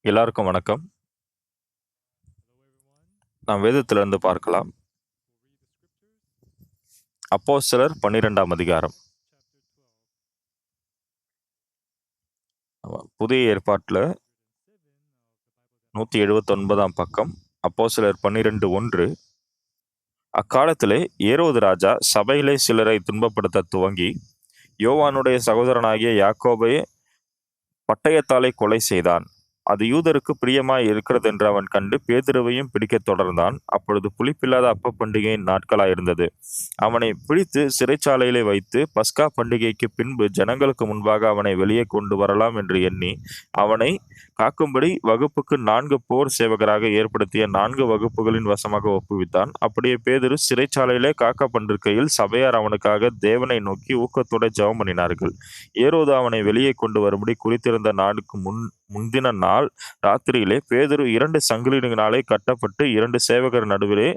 எல்லாருக்கும் வணக்கம். நாம் வேதத்திலிருந்து பார்க்கலாம். அப்போஸ்தலர் 12ஆம் அதிகாரம். புதிய ஏற்பாட்டில் 179ஆம் பக்கம். அப்போஸ்தலர் 12:1. அக்காலத்திலே ஏரோது ராஜா சபையிலே சிலரை துன்பப்படுத்த துவங்கி, யோவானுடைய சகோதரனாகிய யாக்கோபை பட்டயத்தாலே கொலை செய்தான். அது யூதருக்கு பிரியமாய் இருக்கிறதென்று அவன் கண்டு பேதுருவையும் பிடிக்கத் தொடர்ந்தான். அப்பொழுது புளிப்பில்லாத அப்ப பண்டிகையின் நாட்களாயிருந்தது. அவனை பிடித்து சிறைச்சாலையிலே வைத்து பஸ்கா பண்டிகைக்கு பின்பு ஜனங்களுக்கு முன்பாக அவனை வெளியே கொண்டு வரலாம் என்று எண்ணி, அவனை காக்கும்படி வகுப்புக்கு 4 போர் சேவகராக ஏற்படுத்திய 4 வகுப்புகளின் வசமாக ஒப்புவித்தான். அப்படியே பேதுரு சிறைச்சாலையிலே காக்கப்பட்டிருக்கையில் சபையார் அவனுக்காக தேவனை நோக்கி ஊக்கத்தோட ஜெபம் பண்ணினார்கள். ஏரோது அவனை வெளியே கொண்டு வரும்படி குறித்திருந்த நாளுக்கு முந்தின நாள் ராத்திரியிலே பேதுரு 2 சங்கிலிகளினாலே கட்டப்பட்டு 2 சேவகர் நடுவிலே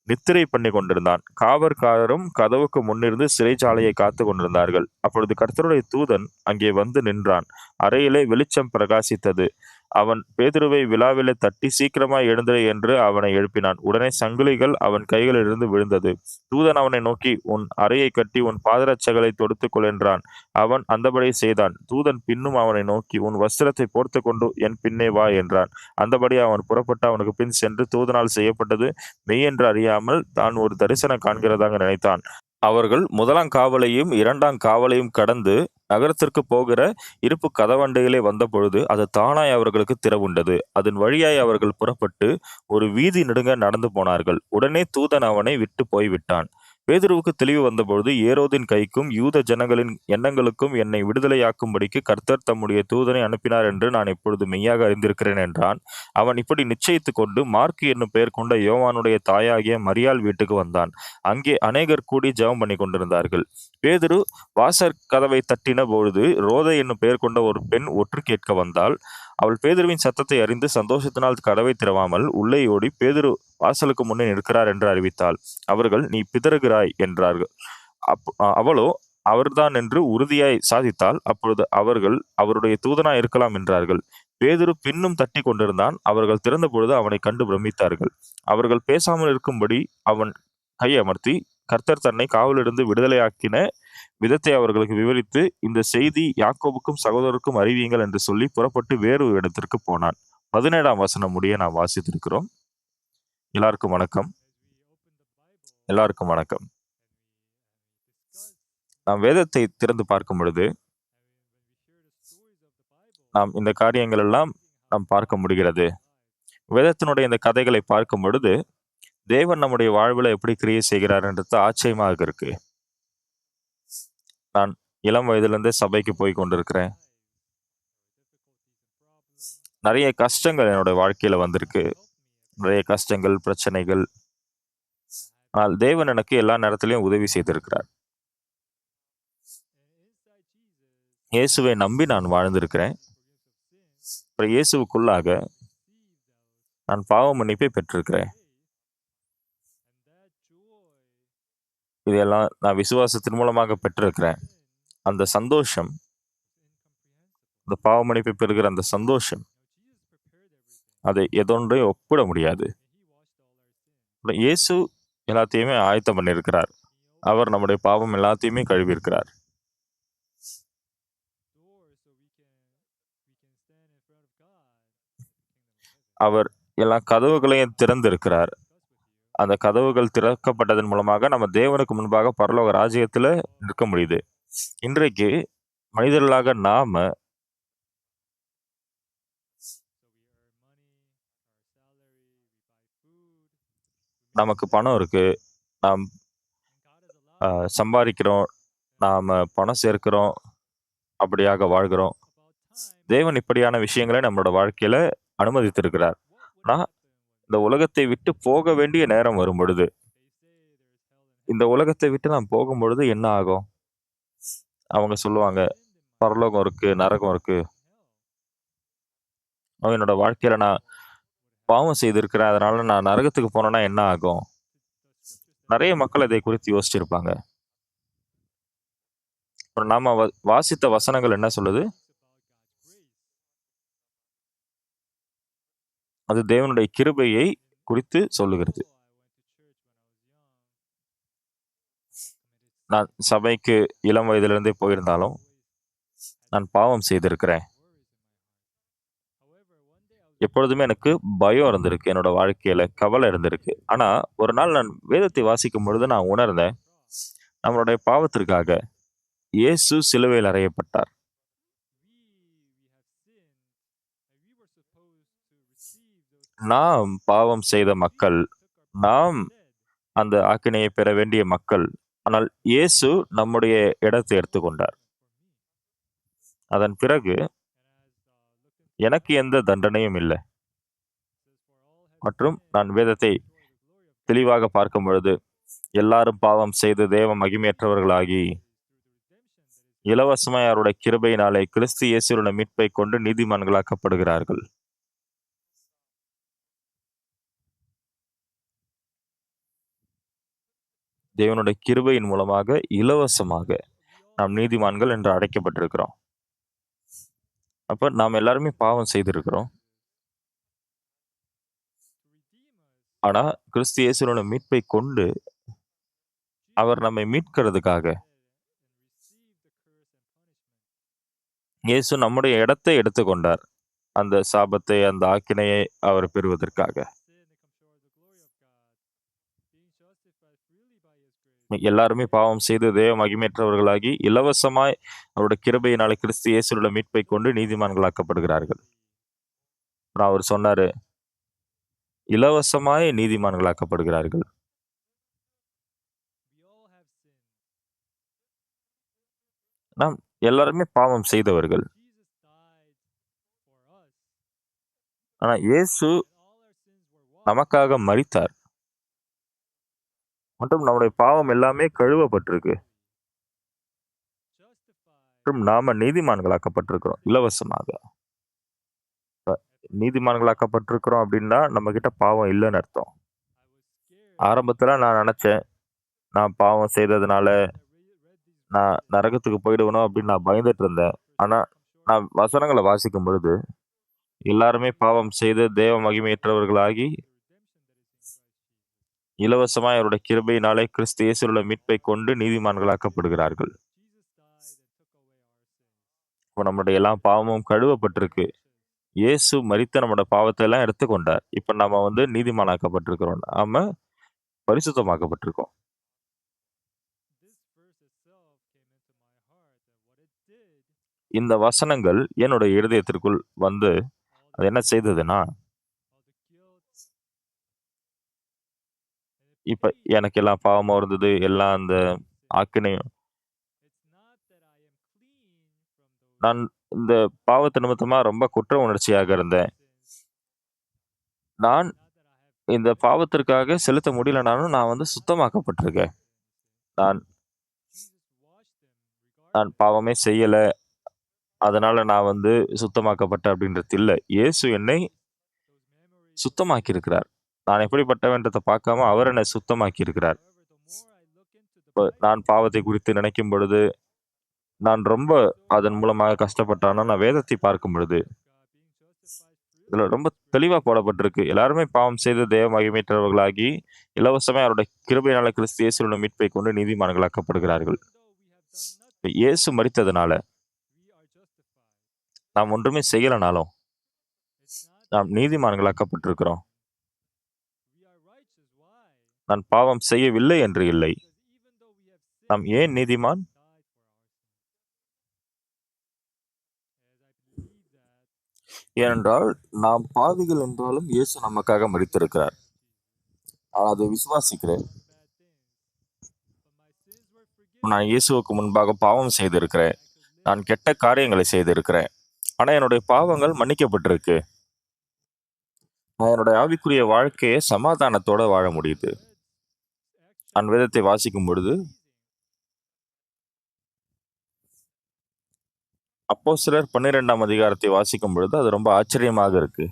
நித்திரை பண்ணி கொண்டிருந்தான். காவற்காரரும் கதவுக்கு முன்னிருந்து சிறைச்சாலையை காத்து கொண்டிருந்தார்கள். அப்பொழுது கர்த்தருடைய தூதன் அங்கே வந்து நின்றான். அறையிலே வெளிச்சம் பிரகாசித்தது. அவன் பேதுருவை விலாவிலே தட்டி, சீக்கிரமாய் எழுந்திரு என்று அவனை எழுப்பினான். உடனே சங்கிலிகள் அவன் கைகளிலிருந்து விழுந்தது. தூதன் அவனை நோக்கி, உன் அறையை கட்டி உன் பாதரட்சைகளை தொடுத்துக்கொள் என்றான். அவன் அந்தபடி செய்தான். தூதன் பின்னும் அவனை நோக்கி, உன் வஸ்திரத்தை போர்த்துக்கொண்டு என் பின்னே வா என்றான். அந்தபடி அவன் புறப்பட்டு அவனுக்கு பின் சென்று தூதனால் செய்யப்பட்டது மெய்யென்று அறியாமல் தான் ஒரு தரிசனம் காண்கிறதாக நினைத்தான். அவர்கள் 1ஆம் காவலையும் 2ஆம் காவலையும் கடந்து நகரத்திற்கு போகிற இருப்பு கதவண்டையிலே வந்தபொழுது அது தானாய் அவர்களுக்கு திறவுண்டது. அதன் வழியாய் அவர்கள் புறப்பட்டு ஒரு வீதி நெடுங்க நடந்து போனார்கள். உடனே தூதன் அவனை விட்டு போய்விட்டான். பேதுருவுக்கு தெளிவு வந்தபொழுது, ஏரோதின் கைக்கும் யூத ஜனங்களின் எண்ணங்களுக்கும் என்னை விடுதலையாக்கும்படிக்கு கர்த்தர் தம்முடைய தூதனை அனுப்பினார் என்று நான் இப்பொழுது மெய்யாக அறிந்திருக்கிறேன் என்றான். அவன் இப்படி நிச்சயித்துக் கொண்டு மார்க்கு என்னும் பெயர் கொண்ட யோவானுடைய தாயாகிய மரியாள் வீட்டுக்கு வந்தான். அங்கே அநேகர் கூடி ஜெபம் பண்ணி கொண்டிருந்தார்கள். பேதுரு வாசற் கதவை தட்டின பொழுது ரோதை என்னும் பெயர் கொண்ட ஒரு பெண் ஒற்று கேட்க வந்தாள். அவள் பேதுருவின் சத்தத்தை அறிந்து சந்தோஷத்தினால் கதவை திறவாமல் உள்ளே ஓடி, பேதுரு வாசலுக்கு முன்னே நிற்கிறார் என்று அறிவித்தாள். அவர்கள், நீ பிதறுகிறாய் என்றார்கள். அவளோ, அவர்தான் என்று உறுதியாய் சாதித்தாள். அப்பொழுது அவர்கள், அவருடைய தூதனாய் இருக்கலாம் என்றார்கள். பேதுரு பின்னும் தட்டி கொண்டிருந்தான். அவர்கள் திறந்த பொழுது அவனை கண்டு பிரமித்தார்கள். அவர்கள் பேசாமல் இருக்கும்படி அவன் கையமர்த்தி கர்த்தர் தன்னை காவலிருந்து விடுதலையாக்கின விதத்தை அவர்களுக்கு விவரித்து, இந்த செய்தி யாக்கோபுக்கும் சகோதரருக்கும் அறிவியுங்கள் என்று சொல்லி புறப்பட்டு வேறு ஒரு இடத்திற்கு போனான். 17ஆம் வசனம் முடிய நாம் வாசித்திருக்கிறோம். எல்லாருக்கும் வணக்கம். எல்லாருக்கும் வணக்கம். நாம் வேதத்தை திறந்து பார்க்கும் பொழுது நாம் இந்த காரியங்கள் எல்லாம் நாம் பார்க்க முடிகிறது. வேதத்தினுடைய இந்த கதைகளை பார்க்கும் பொழுது தேவன் நம்முடைய வாழ்வில் எப்படி கிரியை செய்கிறார் என்றது ஆச்சரியமாக இருக்கு. நான் இளம் வயதிலிருந்தே சபைக்கு போய் கொண்டிருக்கிறேன். நிறைய கஷ்டங்கள் என்னோட வாழ்க்கையில வந்திருக்கு. நிறைய கஷ்டங்கள், பிரச்சனைகள். ஆனால் தேவன் எனக்கு எல்லா நேரத்திலையும் உதவி செய்திருக்கிறார். இயேசுவை நம்பி நான் வாழ்ந்திருக்கிறேன். அப்புறம் இயேசுவுக்குள்ளாக நான் பாவ மன்னிப்பை பெற்றிருக்கிறேன். இதெல்லாம் நான் விசுவாசத்தின் மூலமாக பெற்றிருக்கிறேன். அந்த சந்தோஷம், இந்த பாவ மன்னிப்பை பெறுகிற அந்த சந்தோஷம், அதை எதொன்றை ஒப்பிட முடியாது. இயேசு எல்லாத்தையுமே ஆயத்தம் பண்ணியிருக்கிறார். அவர் நம்முடைய பாவம் எல்லாத்தையுமே கழுவியிருக்கிறார். அவர் எல்லா கதவுகளையும் திறந்திருக்கிறார். அந்த கதவுகள் திறக்கப்பட்டதன் மூலமாக நம்ம தேவனுக்கு முன்பாக பரலோக ராஜ்யத்துல நிற்க முடியுது. இன்றைக்கு மனிதர்களாக நாம நமக்கு பணம் இருக்கு, நாம் சம்பாதிக்கிறோம், நாம பணம் சேர்க்கிறோம், அப்படியாக வாழ்கிறோம். தேவன் இப்படியான விஷயங்களை நம்மளோட வாழ்க்கையில அனுமதித்திருக்கிறார். ஆனா இந்த உலகத்தை விட்டு போக வேண்டிய நேரம் வரும் பொழுது, இந்த உலகத்தை விட்டு நாம் போகும் பொழுது என்ன ஆகும்? அவங்க சொல்லுவாங்க, பரலோகம் இருக்கு, நரகம் இருக்கு. என்னோட வாழ்க்கையில நான் பாவம் செய்திருக்கிறேன், அதனால நான் நரகத்துக்கு போனேன்னா என்ன ஆகும்? நிறைய மக்கள் இதை குறித்து யோசிச்சிருப்பாங்க. நாம வாசித்த வசனங்கள் என்ன சொல்லுது? அது தேவனுடைய கிருபையை குறித்து சொல்லுகிறது. நான் சபைக்கு இளம் வயதிலிருந்தே போயிருந்தாலும் நான் பாவம் செய்திருக்கிறேன். எப்பொழுதுமே எனக்கு பயம் இருந்திருக்கு. என்னோட வாழ்க்கையில கவலை இருந்திருக்கு. ஆனா, ஒரு நாள் நான் வேதத்தை வாசிக்கும் பொழுது நான் உணர்ந்தேன், நம்மளுடைய பாவத்திற்காக இயேசு சிலுவையில் அறையப்பட்டார். நாம் பாவம் செய்த மக்கள், நாம் அந்த ஆக்கினையை பெற வேண்டிய மக்கள். ஆனால் இயேசு நம்முடைய இடத்தை எடுத்துக்கொண்டார். அதன் பிறகு எனக்கு எந்த தண்டனையும் இல்ல. மற்றும் நான் வேதத்தை தெளிவாக பார்க்கும் பொழுது, எல்லாரும் பாவம் செய்து தேவ மகிமையற்றவர்களாகி, இலவசமாய் அவருடைய கிருபையினாலே கிறிஸ்து இயேசுவுள்ள மீட்பைக் கொண்டு நீதிமான்களாக்கப்படுகிறார்கள். தேவனுடைய கிருபையின் மூலமாக இலவசமாக நாம் நீதிமான்கள் என்று அழைக்கப்பட்டிருக்கிறோம். அப்ப நாம் எல்லாருமே பாவம் செய்திருக்கிறோம். ஆனா கிறிஸ்து இயேசுவோட மீட்பை கொண்டு அவர் நம்மை மீட்கிறதுக்காக இயேசு நம்முடைய இடத்தை எடுத்துக்கொண்டார். அந்த சாபத்தை, அந்த ஆக்கினையை அவர் பெறுவதற்காக. எல்லாருமே பாவம் செய்து தேவ மகிமையற்றவர்களாகி இலவசமாய் அவருடைய கிருபையினாலே கிறிஸ்து இயேசுவுள்ள மீட்பை கொண்டு நீதிமான்களாக்கப்படுகிறார்கள். அவர் சொன்னாரு, இலவசமாய் நீதிமான்களாக்கப்படுகிறார்கள். நாம் எல்லாருமே பாவம் செய்தவர்கள். ஆனா இயேசு நமக்காக மரித்தார். மற்றும் நம்முடைய பாவம் எல்லாமே கழுவப்பட்டிருக்கு. மற்றும் நாம நீதிமான்களாக்கப்பட்டிருக்கிறோம் இலவசமாக. நீதிமான்களாக்கப்பட்டிருக்கிறோம் அப்படின்னா நம்ம கிட்ட பாவம் இல்லைன்னு அர்த்தம். ஆரம்பத்துல நான் நினைச்சேன், நான் பாவம் செய்ததுனால நான் நரகத்துக்கு போயிடுவனோ அப்படின்னு நான் பயந்துட்டு இருந்தேன். ஆனா நான் வசனங்களை வாசிக்கும் பொழுது எல்லாருமே பாவம் செய்து தேவ மகிமையற்றவர்களாகி இலவசமாய் அவருடைய கிருபையினாலே கிறிஸ்து இயேசுவுள்ள மீட்பை கொண்டு நீதிமான்களாக்கப்படுகிறார்கள். இப்போ நம்முடைய எல்லா பாவமும் கழுவப்பட்டிருக்கு. இயேசு மரித்த நம்மளோட பாவத்தை எல்லாம் எடுத்துக்கொண்டார். இப்ப நம்ம நீதிமானாக்கப்பட்டிருக்கிறோம். நாம பரிசுத்தமாக்கப்பட்டிருக்கோம். இந்த வசனங்கள் என்னுடைய இருதயத்திற்குள் வந்து அது என்ன செய்ததுன்னா, இப்ப எனக்கு எல்லாம் பாவமா இருந்தது. எல்லாம் அந்த ஆக்கினையும் நான் இந்த பாவத்து நிமித்தமா ரொம்ப குற்ற உணர்ச்சியாக இருந்தேன். நான் இந்த பாவத்திற்காக செலுத்த முடியலனாலும் நான் சுத்தமாக்கப்பட்டிருக்கேன். நான் நான் பாவமே செய்யல. அதனால நான் சுத்தமாக்கப்பட்டேன் அப்படின்றது இல்ல. இயேசு என்னை சுத்தமாக்கி இருக்கிறார். நான் எப்படிப்பட்டவன்றத பார்க்காம அவர் என்னை சுத்தமாக்கி இருக்கிறார். நான் பாவத்தை குறித்து நினைக்கும் பொழுது, நான் ரொம்ப அதன் மூலமாக கஷ்டப்பட்டானா, நான் வேதத்தை பார்க்கும் பொழுது, இதுல ரொம்ப தெளிவா போடப்பட்டிருக்கு. எல்லாருமே பாவம் செய்து தேவ மகிமையற்றவர்களாகி, இலவசமாய் அவருடைய கிருபையினால கிறிஸ்து இயேசுவுள்ள மீட்பை கொண்டு நீதிமான்களாக்கப்படுகிறார்கள். இயேசு மரித்ததுனால, நாம் ஒன்றுமே செய்யலனாலும், நாம் நீதிமான்களாக்கப்பட்டிருக்கிறோம். நான் பாவம் செய்யவில்லை என்று இல்லை. நாம் ஏன் நீதிமான்? ஏனென்றால் நாம் பாவிகள் என்றாலும் இயேசு நமக்காக மரித்திருக்கிறார். நான் அதை விசுவாசிக்கிறேன். நான் இயேசுவுக்கு முன்பாக பாவம் செய்திருக்கிறேன். நான் கெட்ட காரியங்களை செய்திருக்கிறேன். ஆனா என்னுடைய பாவங்கள் மன்னிக்கப்பட்டிருக்கு. நான் என்னுடைய ஆவிக்குரிய வாழ்க்கையை சமாதானத்தோட வாழ முடியுது. நான் வேதத்தை வாசிக்கும் பொழுது அப்போஸ்தலர் 12ஆம் அதிகாரத்தை வாசிக்கும் பொழுது அது ரொம்ப ஆச்சரியமாக இருக்கு.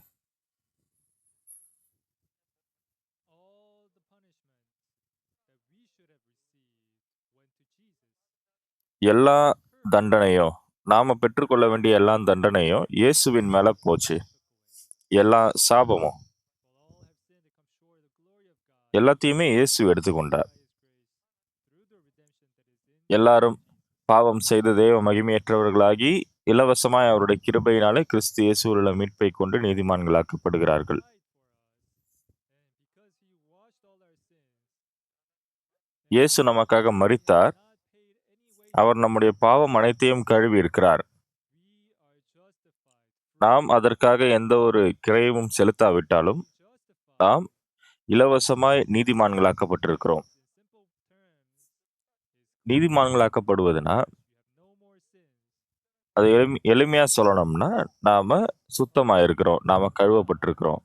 எல்லா தண்டனையும் நாம பெற்றுக்கொள்ள வேண்டிய எல்லா தண்டனையும் இயேசுவின் மேல போச்சு. எல்லா சாபமும் எல்லாத்தையுமே இயேசு எடுத்துக்கொண்டார். எல்லாரும் பாவம் செய்து தேவ மகிமையற்றவர்களாகி இலவசமாய் அவருடைய கிருபையினாலே கிறிஸ்து இயேசுவில் உள்ள மீட்பை கொண்டு நீதிமான்களாக்கப்படுகிறார்கள். இயேசு நமக்காக மரித்தார். அவர் நம்முடைய பாவம் அனைத்தையும் கழுவி இருக்கிறார். நாம் அதற்காக எந்த ஒரு கிரயமும் செலுத்தாவிட்டாலும் நாம் இலவசமாய் நீதிமான்களாக்கப்பட்டிருக்கிறோம். நீதிமான்களாக்கப்படுவதுனா அது எளிமையா சொல்லணும்னா, நாம சுத்தமா இருக்கிறோம். நாம கழுவப்பட்டிருக்கிறோம்.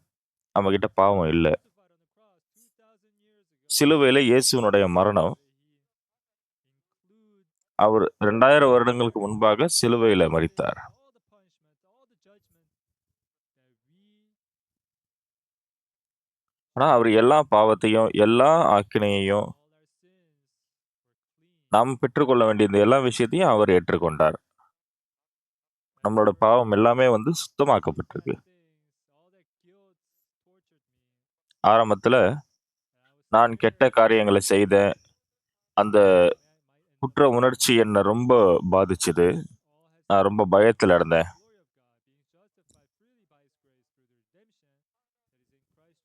நம்ம கிட்ட பாவம் இல்ல. சிலுவையில இயேசுவினுடைய மரணம், அவர் 2000 வருடங்களுக்கு முன்பாக சிலுவையில மரித்தார். ஆனா, அவர் எல்லா பாவத்தையும், எல்லா ஆக்கினையையும், நாம் பெற்றுக்கொள்ள வேண்டிய இந்த எல்லா விஷயத்தையும் அவர் ஏற்றுக்கொண்டார். நம்மளோட பாவம் எல்லாமே சுத்தமாக்கப்பட்டிருக்கு. ஆரம்பத்துல நான் கெட்ட காரியங்களை செய்தேன். அந்த குற்ற உணர்ச்சி என்ன ரொம்ப பாதிச்சது. நான் ரொம்ப பயத்துல இருந்தேன்.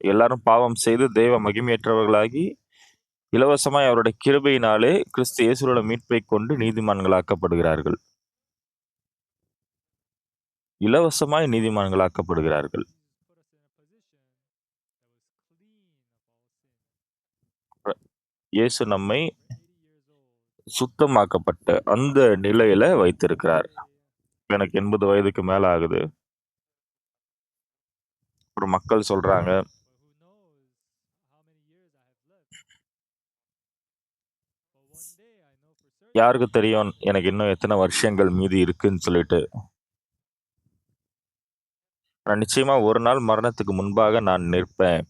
எல்லாரும் பாவம் செய்து தெய்வ மகிமையற்றவர்களாகி இலவசமாய் அவருடைய கிருபையினாலே கிறிஸ்து இயேசுவோட மீட்பை கொண்டு நீதிமான்களாக்கப்படுகிறார்கள். இலவசமாய் நீதிமான்களாக்கப்படுகிறார்கள். இயேசு நம்மை சுத்தமாக்கப்பட்ட அந்த நிலையில வைத்திருக்கிறார். எனக்கு 80 வயதுக்கு மேல ஆகுது. ஒரு மக்கள் சொல்றாங்க, யாருக்கு தெரியும் எனக்கு இன்னும் எத்தனை வருஷங்கள் மீதி இருக்குன்னு சொல்லிட்டு. நான் நிச்சயமா ஒரு நாள் மரணத்துக்கு முன்பாக நான் நிற்பேன்.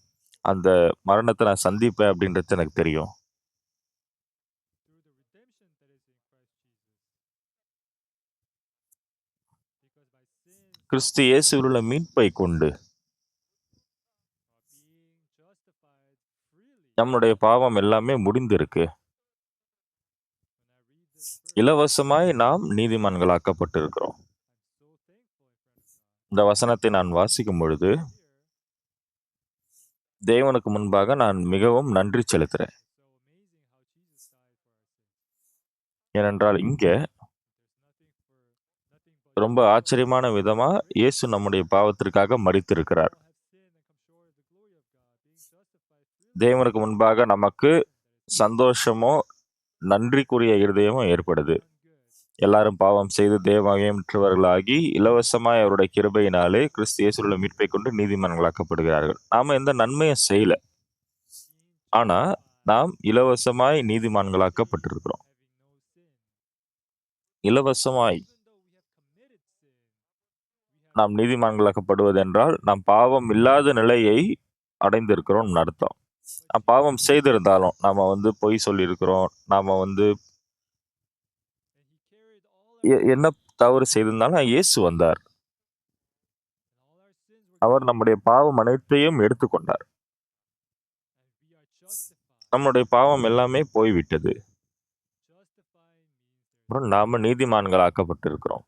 அந்த மரணத்தை நான் சந்திப்பேன் அப்படின்றது எனக்கு தெரியும். கிறிஸ்து இயேசுவில் உள்ள மீட்பை கொண்டு நம்முடைய பாவம் எல்லாமே முடிந்திருக்கு. இலவசமாய் நாம் நீதிமான்களாக்கப்பட்டிருக்கிறோம். இந்த வசனத்தை நான் வாசிக்கும் பொழுது தேவனுக்கு முன்பாக நான் மிகவும் நன்றி செலுத்துறேன். ஏனென்றால் இங்க ரொம்ப ஆச்சரியமான விதமா இயேசு நம்முடைய பாவத்திற்காக மரித்திருக்கிறார். தேவனுக்கு முன்பாக நமக்கு சந்தோஷமோ நன்றிக்குரிய இருதயமும் ஏற்படுது. எல்லாரும் பாவம் செய்து தேவ மகிமையற்றவர்களாகி இலவசமாய் அவருடைய கிருபையினாலே கிறிஸ்து இயேசுவுள்ள மீட்பை கொண்டு நீதிமான்களாக்கப்படுகிறார்கள். நாம எந்த நன்மையும் செய்யல. ஆனா நாம் இலவசமாய் நீதிமான்களாக்கப்பட்டிருக்கிறோம். இலவசமாய் நாம் நீதிமான்களாக்கப்படுவதென்றால் நாம் பாவம் இல்லாத நிலையை அடைந்திருக்கிறோம் அர்த்தம். பாவம் செய்திருந்தாலும் நாம பொய் சொல்லியிருக்கிறோம். நாம என்ன தவறு செய்திருந்தாலும் இயேசு வந்தார். அவர் நம்முடைய பாவம் அனைத்தையும் எடுத்துக்கொண்டார். நம்முடைய பாவம் எல்லாமே போய்விட்டது. அப்புறம் நாம நீதிமான்களாக்கப்பட்டிருக்கிறோம்.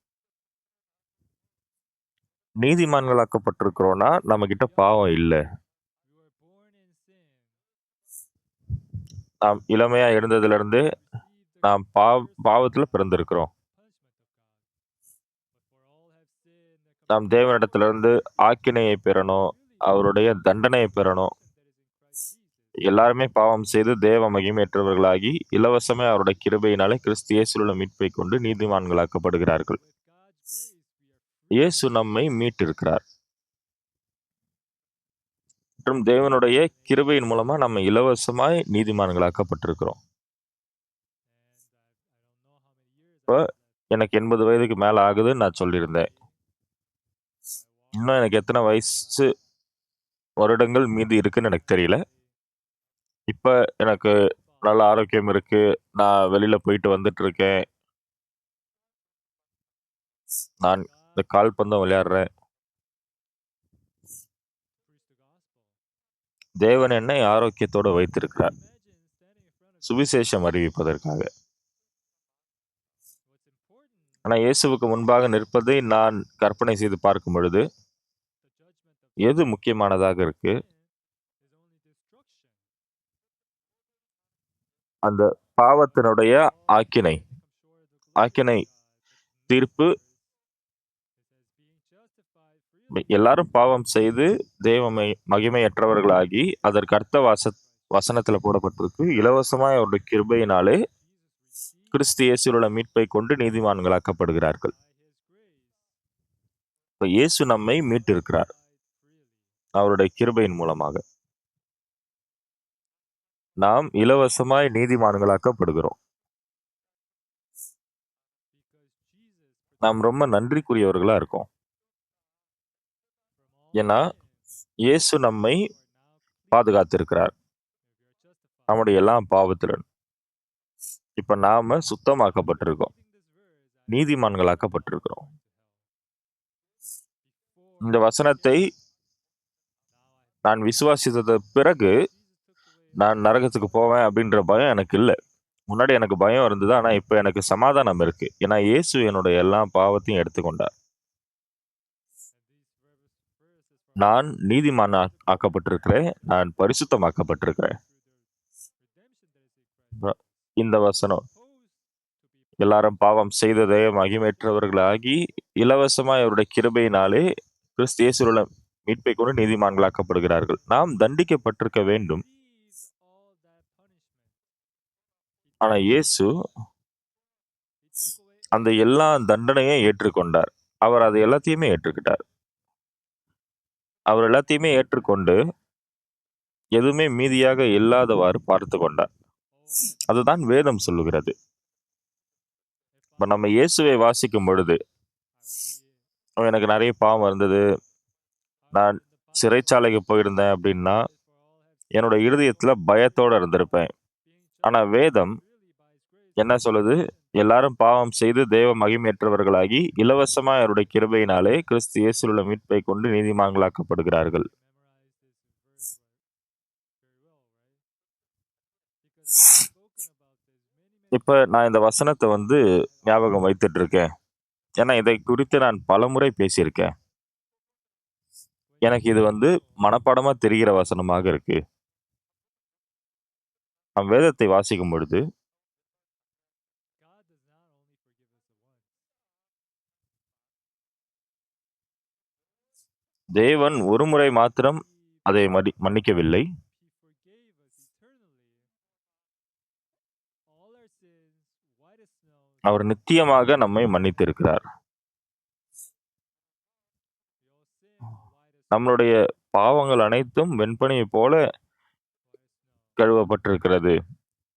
நீதிமான்களாக்கப்பட்டிருக்கிறோம்னா நம்ம கிட்ட பாவம் இல்ல. நாம் இளமையா இருந்ததிலிருந்து நாம் பாவத்துல பிறந்திருக்கிறோம். நாம் தேவனிடத்திலிருந்து ஆக்கினையை பெறணும். அவருடைய தண்டனையை பெறணும். எல்லாருமே பாவம் செய்து தேவ மகிமையற்றவர்களாகி இலவசமே அவருடைய கிருபையினாலே கிறிஸ்து இயேசுவுள்ள மீட்பை கொண்டு நீதிமான்களாக்கப்படுகிறார்கள். இயேசு நம்மை மீட்டிருக்கிறார். மற்றும் தேவனுடைய கிருபையின் மூலமா நம்ம இலவசமாய் நீதிமான்களாக்கப்பட்டிருக்கிறோம். இப்போ எனக்கு 80 வயதுக்கு மேல ஆகுதுன்னு நான் சொல்லியிருந்தேன். இன்னும் எனக்கு எத்தனை வயசு வருடங்கள் மீதி இருக்குன்னு எனக்கு தெரியல. இப்ப எனக்கு நல்ல ஆரோக்கியம் இருக்கு. நான் வெளியில போயிட்டு வந்துட்டு இருக்கேன். நான் இந்த கால்பந்தும் விளையாடுறேன். தேவன் என்னை ஆரோக்கியத்தோடு வைத்திருக்கிறார், சுவிசேஷம் அறிவிப்பதற்காக. ஆனால் இயேசுவுக்கு முன்பாக நிற்பதை நான் கற்பனை செய்து பார்க்கும் பொழுது எது முக்கியமானதாக இருக்கு? அந்த பாவத்தினுடைய ஆக்கினை ஆக்கினை தீர்ப்பு. எல்லாரும் பாவம் செய்து தேவ மகிமையற்றவர்களாகி, அதற்கு அர்த்த வசனத்துல போடப்பட்டிருக்கு, இலவசமாய் அவருடைய கிருபையினாலே கிறிஸ்து இயேசுவுள்ள மீட்பை கொண்டு நீதிமான்களாக்கப்படுகிறார்கள். இப்ப இயேசு நம்மை மீட்டிருக்கிறார் அவருடைய கிருபையின் மூலமாக. நாம் இலவசமாய் நீதிமான்களாக்கப்படுகிறோம். நாம் ரொம்ப நன்றிக்குரியவர்களா இருக்கோம். ஏன்னா இயேசு நம்மை பாதுகாத்திருக்கிறார் நம்முடைய எல்லா பாவத்திலும். இப்ப நாம சுத்தமாக்கப்பட்டிருக்கோம், நீதிமான்களாக்கப்பட்டிருக்கிறோம். இந்த வசனத்தை நான் விசுவாசித்த பிறகு நான் நரகத்துக்கு போவேன் அப்படின்ற பயம் எனக்கு இல்லை. முன்னாடி எனக்கு பயம் இருந்தது, ஆனா இப்ப எனக்கு சமாதானம் இருக்கு. ஏன்னா இயேசு என்னுடைய எல்லா பாவத்தையும் எடுத்துக்கொண்டார். நான் நீதிமான் ஆக்கப்பட்டிருக்கிறேன், நான் பரிசுத்தமாக்கப்பட்டிருக்கிறேன். இந்த வசனம், எல்லாரும் பாவம் செய்ததை மகிமேற்றவர்களாகி இலவசமாய் அவருடைய கிருபையினாலே கிறிஸ்து இயேசுவுள்ள மீட்பை கொண்டு நீதிமான்களாக்கப்படுகிறார்கள். நாம் தண்டிக்கப்பட்டிருக்க வேண்டும், ஆனா இயேசு அந்த எல்லா தண்டனையும் ஏற்றுக்கொண்டார். அவர் அதை எல்லாத்தையுமே ஏற்றுக்கிட்டார். அவர் எல்லாத்தையுமே ஏற்றுக்கொண்டு எதுவுமே மீதியாக இல்லாதவாறு பார்த்து கொண்டார். அதுதான் வேதம் சொல்லுகிறது. இப்ப நம்ம இயேசுவை வாசிக்கும் பொழுது, எனக்கு நிறைய பாவம் இருந்தது, நான் சிறைச்சாலைக்கு போயிருந்தேன் அப்படின்னா என்னோட இருதயத்துல பயத்தோட இருந்திருப்பேன். ஆனா வேதம் என்ன சொல்லுது? எல்லாரும் பாவம் செய்து தேவ மகிமையற்றவர்களாகி இலவசமாய் அவருடைய கிருபையினாலே கிறிஸ்து இயேசுவுள்ள மீட்பை கொண்டு நீதிமான்களாக்கப்படுகிறார்கள். இப்ப நான் இந்த வசனத்தை ஞாபகம் வைத்துட்டு இருக்கேன். ஏன்னா இதை குறித்து நான் பலமுறை பேசியிருக்கேன். எனக்கு இது மனப்பாடமா தெரிகிற வசனமாக இருக்கு. நாம் வேதத்தை வாசிக்கும் பொழுது தேவன் ஒரு முறை மாத்திரம் அதை மன்னிக்கவில்லை, அவர் நித்தியமாக நம்மை மன்னித்திருக்கிறார். நம்மளுடைய பாவங்கள் அனைத்தும் வெண்பனியை போல கழுவப்பட்டிருக்கிறது.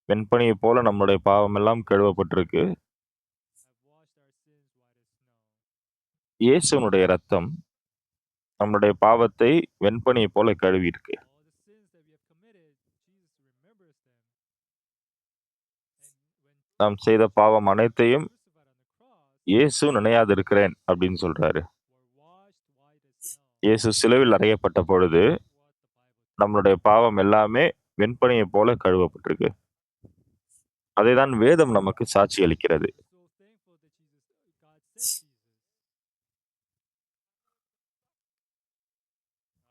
வெண்பனியை போல நம்முடைய பாவம் எல்லாம் கழுவப்பட்டிருக்கு. இயேசுனுடைய ரத்தம் நம்முடைய பாவத்தை வெண்பனியை போல கழுவி இருக்கு. நாம் செய்த பாவம் அனைத்தையும் இயேசு நினையாதிருக்கிறேன் அப்படின்னு சொல்றாரு. இயேசு சிலுவையில் அறையப்பட்ட பொழுது நம்மளுடைய பாவம் எல்லாமே வெண்பனியை போல கழுவப்பட்டிருக்கு. அதைதான் வேதம் நமக்கு சாட்சி அளிக்கிறது.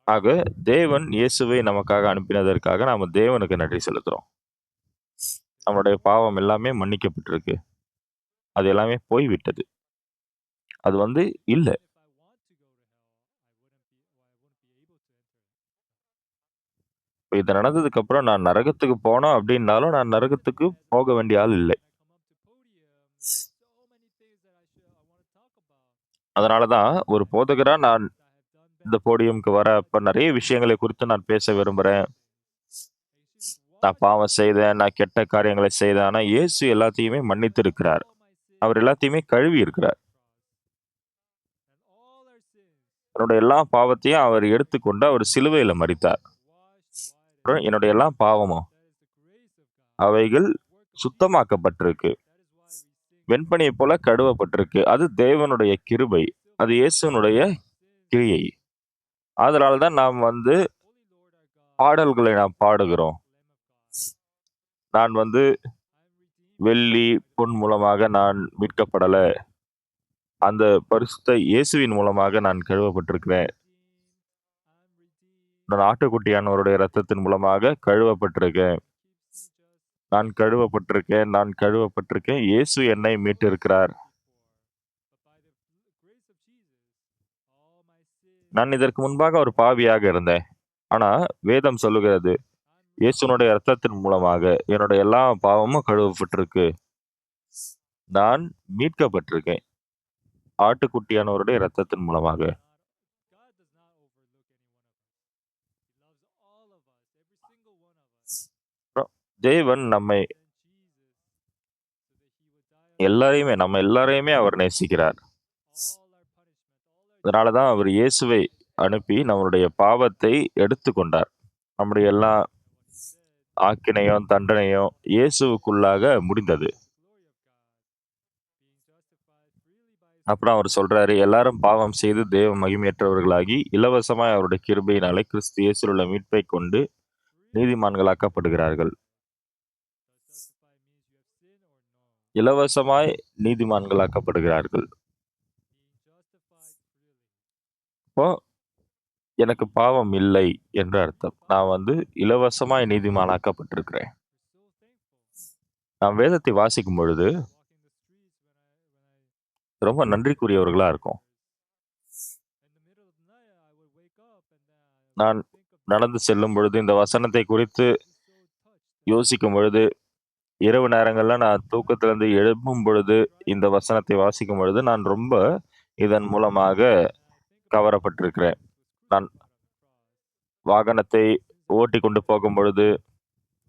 ஆக தேவன் இயேசுவை நமக்காக அனுப்பினதற்காக நாம தேவனுக்கு நன்றி செலுத்துறோம். நம்மளுடைய பாவம் எல்லாமே மன்னிக்கப்பட்டிருக்கு. அது எல்லாமே போய்விட்டது. அது இல்ல. இது நடந்ததுக்கு அப்புறம் நான் நரகத்துக்கு போனோம் அப்படின்னாலும் நான் நரகத்துக்கு போக வேண்டிய ஆள் இல்லை. அதனாலதான் ஒரு போதகரா நான் இந்த போடியம்க்கு வர அப்ப நிறைய விஷயங்களை குறித்து நான் பேச விரும்புறேன். நான் பாவம் செய்தேன், நான் கெட்ட காரியங்களை செய்தேன். ஆனா இயேசு எல்லாத்தையுமே மன்னித்து இருக்கிறார். அவர் எல்லாத்தையுமே கழுவி இருக்கிறார். என்னுடைய எல்லா பாவத்தையும் அவர் எடுத்துக்கொண்டு அவர் சிலுவையில மரித்தார். என்னுடைய எல்லா பாவமும் அவைகள் சுத்தமாக்கப்பட்டிருக்கு, வெண்பனியை போல கழுவப்பட்டிருக்கு. அது தேவனுடைய கிருபை, அது இயேசுனுடைய கிரியை. அதனால்தான் நாம் பாடல்களை நாம் பாடுகிறோம். நான் வந்து வெள்ளி, பொன் மூலமாக நான் மீட்கப்படல. அந்த பரிசுத்த இயேசுவின் மூலமாக நான் கழுவப்பட்டிருக்கிறேன். நான் ஆட்டுக்குட்டியானவருடைய இரத்தத்தின் மூலமாக கழுவப்பட்டிருக்கேன். நான் கழுவப்பட்டிருக்கேன். நான் கழுவப்பட்டிருக்கேன். இயேசு என்னை மீட்டிருக்கிறார். நான் இதற்கு முன்பாக ஒரு பாவியாக இருந்தேன். ஆனா வேதம் சொல்லுகிறது, இயேசுனுடைய இரத்தத்தின் மூலமாக என்னுடைய எல்லா பாவமும் கழுவப்பட்டிருக்கு. நான் மீட்கப்பட்டிருக்கேன். ஆட்டுக்குட்டியானவருடைய இரத்தத்தின் மூலமாக. அப்புறம் தேவன் நம்ம எல்லாரையுமே அவர் நேசிக்கிறார். அதனால தான் அவர் இயேசுவை அனுப்பி நம்மளுடைய பாவத்தை எடுத்துக்கொண்டார். நம்முடைய எல்லா ஆக்கினையும், தண்டனையும் இயேசுவுக்குள்ளாக முடிந்தது. அப்புறம் அவர் சொல்றாரு, எல்லாரும் பாவம் செய்து தேவ மகிமையற்றவர்களாகி, இலவசமாய் அவருடைய கிருபையினாலே கிறிஸ்து இயேசுவில் உள்ள மீட்பைக் கொண்டு நீதிமான்களாக்கப்படுகிறார்கள். இலவசமாய் நீதிமான்களாக்கப்படுகிறார்கள். அப்போ எனக்கு பாவம் இல்லை என்று அர்த்தம். நான் இலவசமாய் நீதிமானாக்கப்பட்டிருக்கிறேன். நாம் வேதத்தை வாசிக்கும் பொழுது ரொம்ப நன்றிக்குரியவர்களா இருக்கோம். நான் நடந்து செல்லும் பொழுது, இந்த வசனத்தை குறித்து யோசிக்கும் பொழுது, இரவு நேரங்கள்ல நான் தூக்கத்திலிருந்து எழும்பும் பொழுது, இந்த வசனத்தை வாசிக்கும் பொழுது, நான் ரொம்ப இதன் மூலமாக கவரப்பட்டிருக்கிறேன். நான் வாகனத்தை ஓட்டிக் கொண்டு போகும் பொழுது,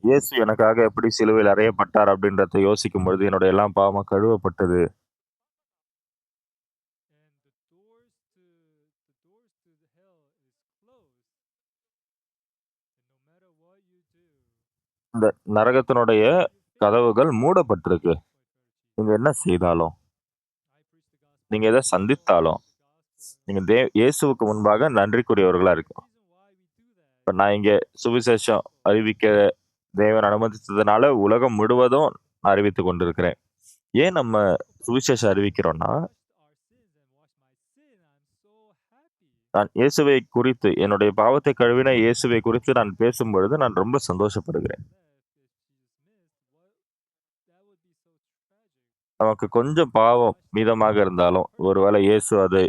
இயேசு எனக்காக எப்படி சிலுவையில் அறையப்பட்டார் அப்படின்றத யோசிக்கும் பொழுது, என்னுடைய எல்லா பாவமும் கழுவப்பட்டது. இந்த நரகத்தினுடைய கதவுகள் மூடப்பட்டிருக்கு. நீங்க என்ன செய்தாலும், நீங்க எத சந்தித்தாலும், நீங்க இயேசுவுக்கு முன்பாக நன்றிக்குரியவர்களா இருக்கணும். இப்ப நான் இங்க சுவிசேஷம் அறிவிக்க தேவன் அனுமதித்ததுனால உலகம் முழுவதும் அறிவித்துக் கொண்டிருக்கிறேன். ஏன் நம்ம சுவிசேஷம் அறிவிக்கிறோம்னா, நான் இயேசுவை குறித்து, என்னுடைய பாவத்தை கழுவின இயேசுவை குறித்து நான் பேசும்பொழுது நான் ரொம்ப சந்தோஷப்படுகிறேன். நமக்கு கொஞ்சம் பாவம் மீதமாக இருந்தாலும், ஒருவேளை இயேசு அதை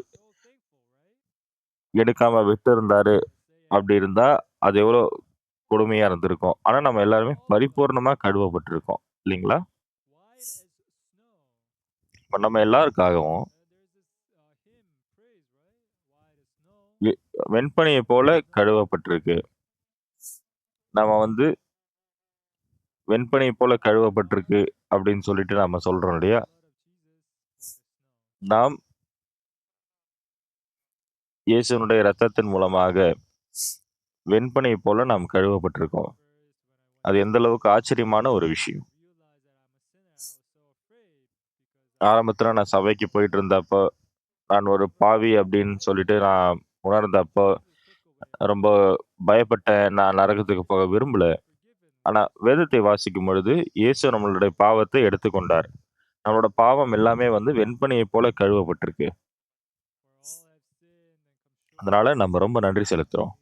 எடுக்காம விட்டிருந்தாரு அப்படி இருந்தா, அது எவ்வளோ கொடுமையா இருந்திருக்கும். ஆனா நம்ம எல்லாருமே பரிபூர்ணமா கழுவப்பட்டிருக்கோம். இல்லைங்களா? இப்ப நம்ம எல்லாருக்காகவும் வெ வெண்பனியைப் போல கழுவப்பட்டிருக்கு. நம்ம வெண்பனியைப் போல கழுவப்பட்டிருக்கு அப்படின்னு சொல்லிட்டு நாம சொல்றோம் இல்லையா? நாம் இயேசுவினுடைய இரத்தத்தின் மூலமாக வெண்பனியைப் போல நாம் கழுவப்பட்டிருக்கோம். அது எந்த அளவுக்கு ஆச்சரியமான ஒரு விஷயம். ஆரம்பத்துல நான் சபைக்கு போயிட்டு இருந்தப்போ, நான் ஒரு பாவி அப்படின்னு சொல்லிட்டு நான் உணர்ந்தப்போ, ரொம்ப பயப்பட்டேன். நான் நரகத்துக்கு போக விரும்பல. ஆனா வேதத்தை வாசிக்கும் பொழுது, இயேசு நம்மளுடைய பாவத்தை எடுத்துக்கொண்டார். நம்மளோட பாவம் எல்லாமே வெண்பனியைப் போல கழுவப்பட்டிருக்கு. அதனால நம்ம ரொம்ப நன்றி செலுத்துறோம்.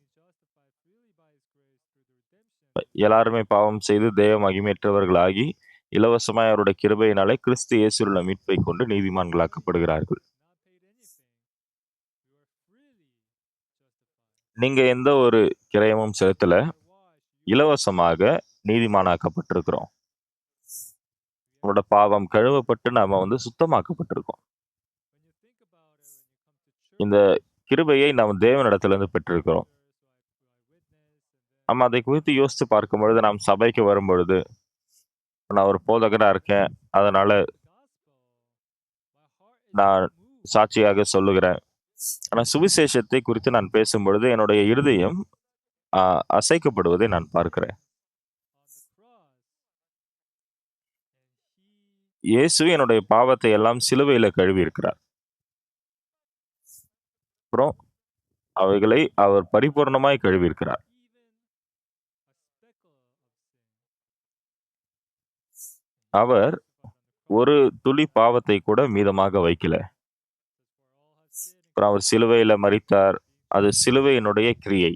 எல்லாருமே பாவம் செய்து தேவ மகிமையற்றவர்களாகி, இலவசமாய் அவருடைய கிருபையினாலே கிறிஸ்து இயேசுவில் உள்ள மீட்பைக் கொண்டு நீதிமான்களாக்கப்படுகிறார்கள். நீங்க எந்த ஒரு கிரயமும் செலுத்தல. இலவசமாக நீதிமானாக்கப்பட்டிருக்கிறோம். நம்மளோட பாவம் கழுவப்பட்டு நாம சுத்தமாக்கப்பட்டிருக்கோம். இந்த கிருபையை நாம் தேவனிடத்திலிருந்து பெற்றிருக்கிறோம். நம்ம அதை குறித்து யோசித்து பார்க்கும் பொழுது, நாம் சபைக்கு வரும்பொழுது, நான் ஒரு போதகரா இருக்கேன். அதனால நான் சாட்சியாக சொல்லுகிறேன். ஆனா சுவிசேஷத்தை குறித்து நான் பேசும்பொழுது, என்னுடைய இருதயம் அ அசைக்கப்படுவதை நான் பார்க்கிறேன். இயேசு என்னுடைய பாவத்தை எல்லாம் சிலுவையில கழுவி இருக்கிறார். அப்புறம் அவைகளை அவர் பரிபூரணமாய் கழுவி இருக்கிறார். அவர் ஒரு துளி பாவத்தை கூட மீதமாக வைக்கல. அப்புறம் அவர் சிலுவையில மரித்தார். அது சிலுவையினுடைய கிரியை.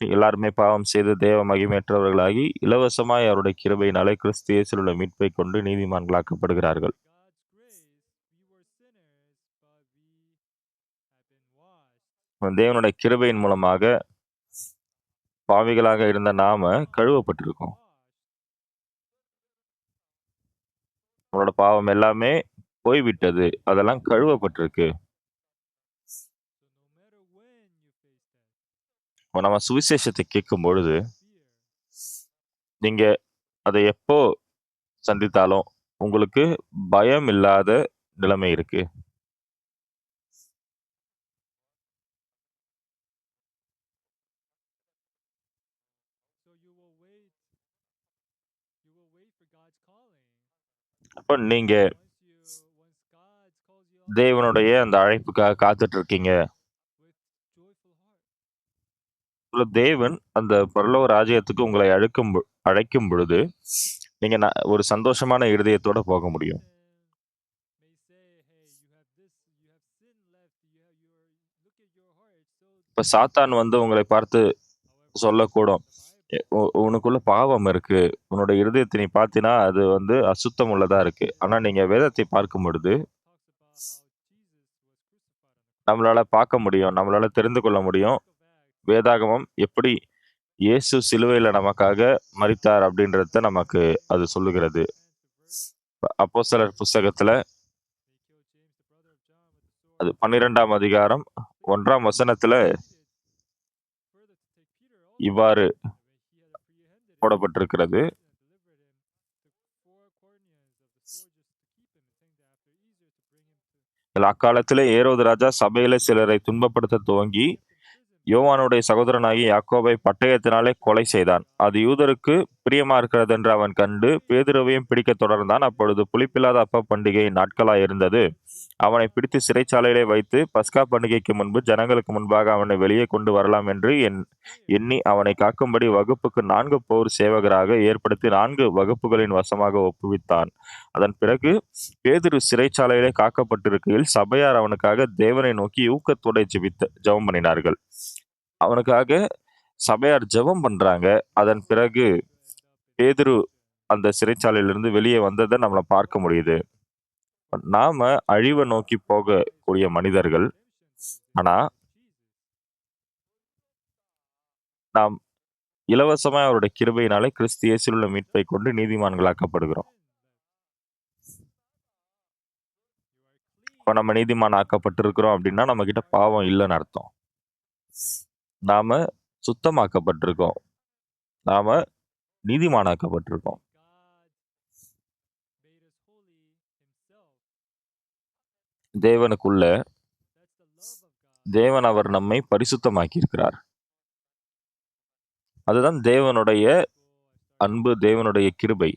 எல்லாருமே பாவம் செய்து தேவ மகிமையற்றவர்களாகி இலவசமாய் அவருடைய கிருபையினாலே கிறிஸ்து இயேசுவில் உள்ள மீட்பைக் கொண்டு நீதிமான்களாக்கப்படுகிறார்கள். தேவனுடைய கிருபையின் மூலமாக பாவிகளாக இருந்த நாம கழுவப்பட்டிருக்கோம். நம்மளோட பாவம் எல்லாமே போய்விட்டது. அதெல்லாம் கழுவப்பட்டிருக்கு. நம்ம சுவிசேஷத்தை கேட்கும் பொழுது நீங்க அதை எப்போ சந்தித்தாலும் உங்களுக்கு பயம் இல்லாத நிலைமை இருக்கு. அப்ப நீங்க தேவனுடைய அந்த அழைப்புக்காக காத்துட்டு இருக்கீங்க. தேவன் அந்த பரலோக ராஜ்யத்துக்கு உங்களை அழைக்கும் பொழுது நீங்க ஒரு சந்தோஷமான இருதயத்தோட போக முடியும். இப்ப சாத்தான் வந்து உங்களை பார்த்து சொல்லக்கூடும், உனக்குள்ள பாவம் இருக்கு, உன்னோட இருதயத்தை நீ பார்த்தினா அது வந்து அசுத்தம் உள்ளதா இருக்கு. ஆனா நீங்க வேதத்தை பார்க்கும் பொழுது நம்மளால பார்க்க முடியும், நம்மளால தெரிந்து கொள்ள முடியும். வேதாகமம் எப்படி இயேசு சிலுவையில நமக்காக மரித்தார் அப்படின்றத நமக்கு அது சொல்லுகிறது. அப்போஸ்தலர் புஸ்தகத்துல அது 12ஆம் அதிகாரம் 1ஆம் வசனத்துல இவ்வாறு போடப்பட்டிருக்கிறது. அக்காலத்திலே ஏரோது ராஜா சபையில சிலரை துன்பப்படுத்த துவங்கி யோவானுடைய சகோதரனாகிய யாக்கோபை பட்டயத்தினாலே கொலை செய்தான். அது யூதருக்கு பிரியமா இருக்கிறது என்று அவன் கண்டு பேதுருவையும் பிடிக்க தொடர்ந்தான். அப்பொழுது புளிப்பில்லாத அப்ப பண்டிகை நாட்களாய் இருந்தது. அவனை பிடித்து சிறைச்சாலையிலே வைத்து பஸ்கா பண்டிகைக்கு முன்பு ஜனங்களுக்கு முன்பாக அவனை வெளியே கொண்டு வரலாம் என்று எண்ணி அவனை காக்கும்படி வகுப்புக்கு 4 போர் சேவகராக ஏற்படுத்தி 4 வகுப்புகளின் வசமாக ஒப்புவித்தான். அதன் பிறகு பேதுரு சிறைச்சாலையிலே காக்கப்பட்டிருக்கையில் சபையார் அவனுக்காக தேவனை நோக்கி ஊக்கத்தோட ஜெபம் பண்ணினார்கள். அவனுக்காக சபையார் ஜெபம் பண்றாங்க. அதன் பிறகு பேதுரு அந்த சிறைச்சாலையிலிருந்து வெளியே வந்ததை நம்மள பார்க்க முடியுது. நாம அழிவை நோக்கி போகக்கூடிய மனிதர்கள். ஆனா நாம் இலவசமாய் அவருடைய கிருபையினாலே கிறிஸ்து இயேசுவில் உள்ள மீட்பை கொண்டு நீதிமான்களாக்கப்படுகிறோம். இப்ப நம்ம நீதிமான் ஆக்கப்பட்டிருக்கிறோம் அப்படின்னா நம்ம கிட்ட பாவம் இல்லைன்னு அர்த்தம். நாம சுத்தமாக்கப்பட்டிருக்கோம். நாம நீதிமானாக்கப்பட்டிருக்கோம். தேவனுக்குள்ள தேவன் அவர் நம்மை பரிசுத்தமாக்கி இருக்கிறார். அதுதான் தேவனுடைய அன்பு, தேவனுடைய கிருபை.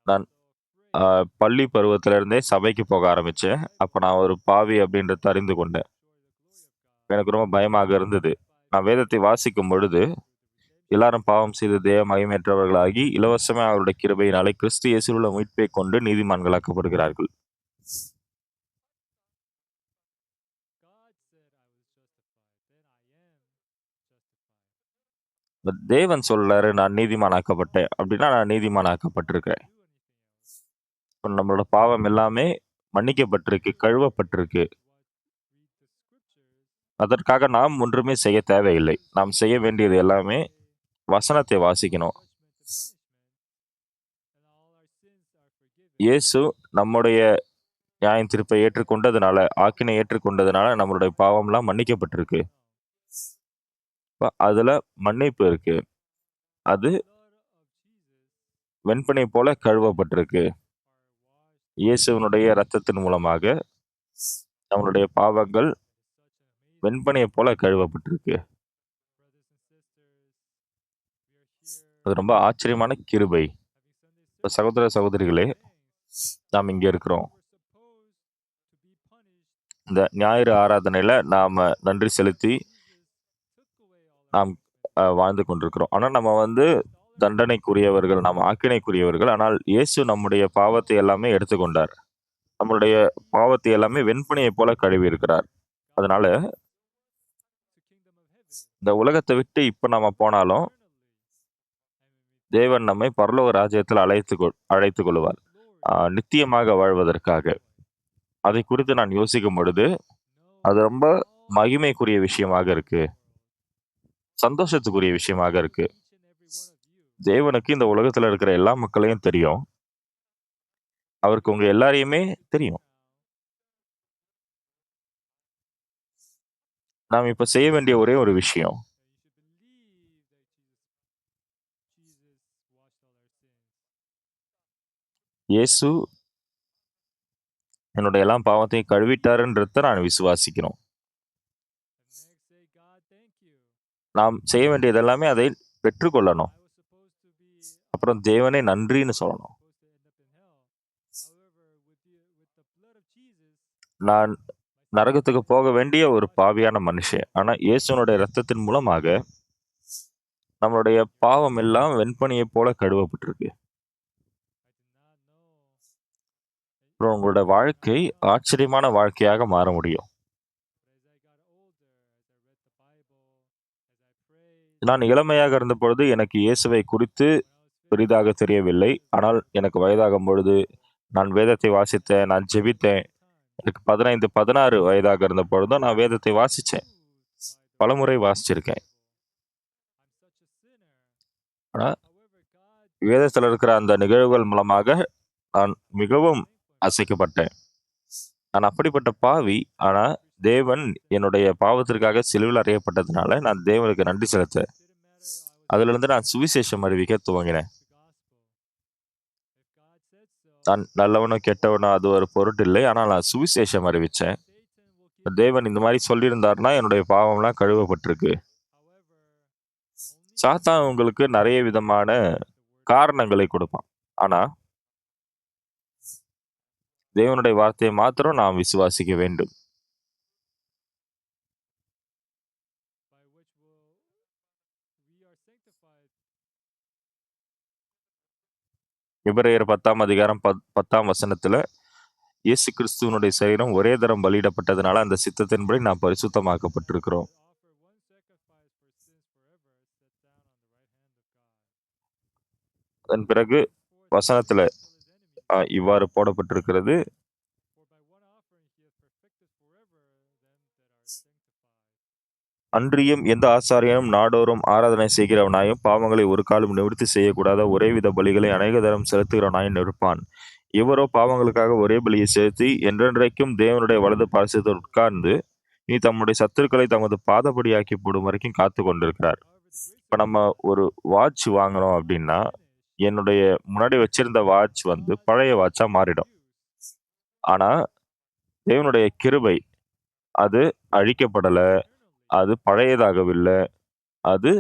நான் பள்ளி பருவத்திலிருந்தே சபைக்கு போக ஆரம்பிச்சேன். அப்ப நான் ஒரு பாவி அப்படின்றத அறிந்து கொண்டேன். எனக்கு ரொம்ப பயமாக இருந்தது. நான் வேதத்தை வாசிக்கும் பொழுது எல்லாரும் பாவம் செய்து தேவ மகிமையற்றவர்களாகி இலவசமே அவருடைய கிருபையினாலே கிறிஸ்து இயேசுவில் உள்ள மீட்பை கொண்டு நீதிமான்களாக்கப்படுகிறார்கள். தேவன் சொல்றாரு நான் நீதிமானாக்கப்பட்டேன் அப்படின்னா நான் நீதிமானாக்கப்பட்டிருக்கேன். நம்மளோட பாவம் எல்லாமே மன்னிக்கப்பட்டிருக்கு, கழுவப்பட்டிருக்கு. அதற்காக நாம் ஒன்றுமே செய்ய தேவையில்லை. நாம் செய்ய வேண்டியது எல்லாமே வசனத்தை வாசிக்கணும். இயேசு நம்முடைய நியாயம் தீர்ப்பை ஏற்றுக்கொண்டதுனால, ஆக்கினை ஏற்றுக்கொண்டதுனால நம்மளுடைய பாவம்லாம் மன்னிக்கப்பட்டிருக்கு. அதுல மன்னிப்பு இருக்கு. அது வெண்பனை போல கழுவப்பட்டிருக்கு. இயேசுவினுடைய இரத்தத்தின் மூலமாக நம்மளுடைய பாவங்கள் வெண்பனையை போல கழுவப்பட்டிருக்கு. அது ரொம்ப ஆச்சரியமான கிருபை. சகோதர சகோதரிகளே, நாம் இங்க இருக்கிறோம். இந்த ஞாயிறு ஆராதனையில நாம நன்றி செலுத்தி நாம் வாழ்ந்து கொண்டிருக்கிறோம். ஆனா நம்ம வந்து தண்டனைக்குரியவர்கள், நாம் ஆக்கினைக்குரியவர்கள். ஆனால் இயேசு நம்முடைய பாவத்தை எல்லாமே எடுத்துக்கொண்டார். நம்மளுடைய பாவத்தை எல்லாமே வெண்பனியைப் போல கழுவி இருக்கிறார். அதனால இந்த உலகத்தை விட்டு இப்ப நாம போனாலும், தேவன் நம்மை பரலோக ராஜ்யத்தில் அழைத்துக் கொள்ளுவார். நித்தியமாக வாழ்வதற்காக. அதை குறித்து நான் யோசிக்கும் பொழுது, அது ரொம்ப மகிமைக்குரிய விஷயமாக இருக்கு. சந்தோஷத்துக்குரிய விஷயமாக இருக்கு. தேவனுக்கு இந்த உலகத்துல இருக்கிற எல்லா மக்களையும் தெரியும். அவருக்கு உங்க எல்லாரையுமே தெரியும். நாம் இப்ப செய்ய வேண்டிய ஒரே ஒரு விஷயம், இயேசு என்னுடைய எல்லா பாவத்தையும் கழுவிட்டாருன்றத நான் விசுவாசிக்கணும். நாம் செய்ய வேண்டியது எல்லாமே அதை பெற்றுக்கொள்ளணும். அப்புறம் தேவனே நன்றின்னு சொல்லணும். நான் நரகத்துக்கு போக வேண்டிய ஒரு பாவியான மனுஷன். ஆனா இயேசுனுடைய இரத்தத்தின் மூலமாக நம்மளுடைய பாவம் எல்லாம் வெண்பனியைப் போல கழுவப்பட்டிருக்கு. அப்புறம் உங்களோட வாழ்க்கை ஆச்சரியமான வாழ்க்கையாக மாற முடியும். நான் இளமையாக இருந்தபொழுது எனக்கு இயேசுவை குறித்து பெரிதாக தெரியவில்லை. ஆனால் எனக்கு வயதாகும் பொழுது நான் வேதத்தை வாசித்தேன், நான் ஜெபித்தேன். எனக்கு 15, 16 வயதாக இருந்த பொழுதும் நான் வேதத்தை வாசிச்சேன். பலமுறை வாசிச்சிருக்கேன். ஆனா, வேதத்துல இருக்கிற அந்த நிகழ்வுகள் மூலமாக நான் மிகவும் அசைக்கப்பட்டேன். நான் அப்படிப்பட்ட பாவி. ஆனா, தேவன் என்னுடைய பாவத்திற்காக சிலுவையில் அறையப்பட்டதுனால நான் தேவனுக்கு நன்றி செலுத்துறேன். அதிலிருந்து நான் சுவிசேஷம் அறிவிக்க துவங்கினேன். நான் நல்லவனோ, கெட்டவனோ அது ஒரு பொருட்டில்லை. ஆனால் நான் சுவிசேஷம் அறிவிச்சேன். தேவன் இந்த மாரி சொல்லியிருந்தாருன்னா, என்னுடைய பாவம்லாம் கழுவப்பட்டிருக்கு. சாத்தான் உங்களுக்கு நெறைய விதமான காரணங்களை கொடுப்பான். ஆனா, தேவனுடைய வார்த்தையை மாத்திரம் நாம் விசுவாசிக்க வேண்டும். எபிரேயர் 10ஆம் அதிகாரம் 10ஆம் வசனத்துல, இயேசு கிறிஸ்துவினுடைய சரீரம் ஒரே தரம் பலியிடப்பட்டதுனால, அந்த சித்தத்தின்படி நாம் பரிசுத்தமாக்கப்பட்டிருக்கிறோம். அதன் பிறகு வசனத்துல இவ்வாறு போடப்பட்டிருக்கிறது, அன்றியும் எந்த ஆசாரியனும் நாடோறும் ஆராதனை செய்கிறவனாயும் பாவங்களை ஒரு காலம் நிவர்த்தி செய்யக்கூடாத ஒரேவித பலிகளை அநேக தரம் செலுத்துகிறவனாயும் இருப்பான். இவரோ பாவங்களுக்காக ஒரே பலியை செலுத்தி என்றென்றைக்கும் தேவனுடைய வலது பாரிசத்தில் உட்கார்ந்து நீ தம்முடைய சத்துருக்களை தமது பாதபடியாக்கி போடும் வரைக்கும் காத்து கொண்டிருக்கிறார். இப்ப நம்ம ஒரு வாட்ச் வாங்குறோம் அப்படின்னா, என்னுடைய முன்னாடி வச்சிருந்த வாட்ச் வந்து பழைய வாட்சா மாறிடும். ஆனா தேவனுடைய கிருபை அது அழிக்கப்படல, அது பழையதாகவில்ல, அது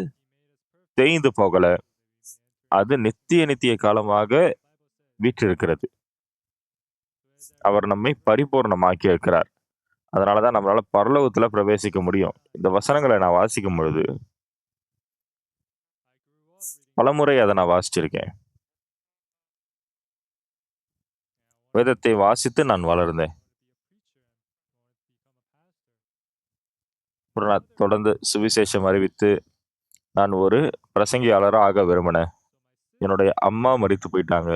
தேய்ந்து போகல, அது நித்திய நித்திய காலமாக வீற்றிருக்கிறது. அவர் நம்மை பரிபூர்ணமாக்கி இருக்கிறார். அதனாலதான் நம்மளால பரலோகத்துல பிரவேசிக்க முடியும். இந்த வசனங்களை நான் வாசிக்கும் பொழுது பலமுறை அதை நான் வாசிச்சிருக்கேன். வேதத்தை வாசித்து நான் வளர்ந்தேன். அப்புறம் நான் தொடர்ந்து சுவிசேஷம் அறிவித்து நான் ஒரு பிரசங்கியாளரா ஆக விரும்பினேன். என்னுடைய அம்மா மரித்து போயிட்டாங்க.